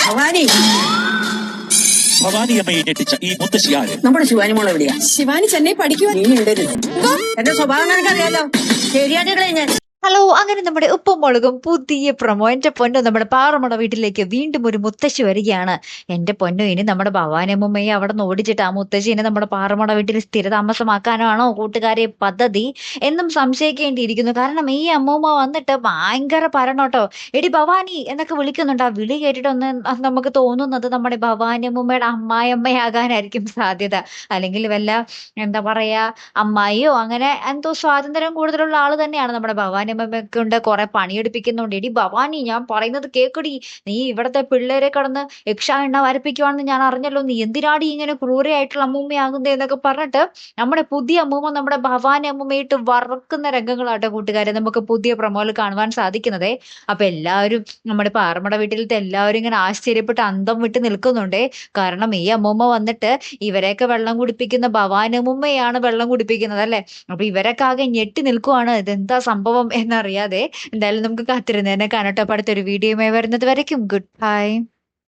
ഭവാനി ഭവാനിയമ്മയെ ഞെട്ടിച്ച ഈ മുത്തശ്ശി ആര്? നമ്മുടെ ശിവാനി മോൾ എവിടെയാ? ശിവാനി ചെന്നൈ പഠിക്കുവാൻ. നീ ഇടരുത്. എന്റെ സ്വഭാവം നിനക്കറിയാലോ. ശരിയാട്ടുകളെ ഞാൻ. ഹലോ, അങ്ങനെ നമ്മുടെ ഉപ്പും മുളകും പുതിയ പ്രൊമോ. എന്റെ പൊന്നോ, നമ്മുടെ പാറമട വീട്ടിലേക്ക് വീണ്ടും ഒരു മുത്തശ്ശി വരികയാണ്. എന്റെ പൊന്നോ, ഇനി നമ്മുടെ ഭവാനിയമ്മയെ അവിടെ നിന്ന് ഓടിച്ചിട്ട് ആ മുത്തശ്ശിനെ നമ്മുടെ പാറമട വീട്ടിൽ സ്ഥിരതാമസമാക്കാനാണോ കൂട്ടുകാരെ പദ്ധതി എന്നും സംശയിക്കേണ്ടിയിരിക്കുന്നു. കാരണം ഈ അമ്മൂമ്മ വന്നിട്ട് ഭയങ്കര പരണോട്ടോ. എടി ഭവാനി എന്നൊക്കെ വിളിക്കുന്നുണ്ട്. ആ വിളി കേട്ടിട്ടൊന്ന് നമുക്ക് തോന്നുന്നത് നമ്മുടെ ഭവാനിയമ്മയുടെ അമ്മായിയമ്മയാകാനായിരിക്കും സാധ്യത. അല്ലെങ്കിൽ വല്ല എന്താ പറയാ അമ്മായിയോ അങ്ങനെ എന്തോ സ്വാതന്ത്ര്യം കൂടുതലുള്ള ആള് തന്നെയാണ് നമ്മുടെ ഭവാനി കൊണ്ട് കുറെ പണിയെടുപ്പിക്കുന്നുണ്ട്. എടി ഭവാനി, ഞാൻ പറയുന്നത് കേക്കടി. നീ ഇവിടത്തെ പിള്ളേരെ കടന്ന് യക്ഷ എണ്ണ വരപ്പിക്കുവാണെന്ന് ഞാൻ അറിഞ്ഞല്ലോ. നീ എന്തിനാടി ഇങ്ങനെ ക്രൂരയായിട്ടുള്ള അമ്മൂമ്മയാകുന്നത് എന്നൊക്കെ പറഞ്ഞിട്ട് നമ്മുടെ പുതിയ അമ്മൂമ്മ നമ്മുടെ ഭവാനി അമ്മൂമ്മയിട്ട് വറക്കുന്ന രംഗങ്ങളാട്ടോ കൂട്ടുകാരെ നമുക്ക് പുതിയ പ്രൊമോയിൽ കാണുവാൻ സാധിക്കുന്നതേ. അപ്പൊ എല്ലാവരും നമ്മുടെ പാറമട വീട്ടിലത്തെ എല്ലാവരും ഇങ്ങനെ ആശ്ചര്യപ്പെട്ട് അന്തം വിട്ട് നിൽക്കുന്നുണ്ടേ. കാരണം ഈ അമ്മൂമ്മ വന്നിട്ട് ഇവരെയൊക്കെ വെള്ളം കുടിപ്പിക്കുന്ന ഭവാനി അമ്മൂമ്മയാണ് വെള്ളം കുടിപ്പിക്കുന്നത് അല്ലെ. അപ്പൊ ഇവരൊക്കെ ആകെ ഞെട്ടി നിൽക്കുവാണ്. ഇതെന്താ സംഭവം എന്നറിയാതെ. എന്തായാലും നമുക്ക് കാത്തിരുന്നേനെ കാണട്ടോ. അടുത്തൊരു വീഡിയോയുമായി വരുന്നത് വരയ്ക്കും ഗുഡ് ബൈ.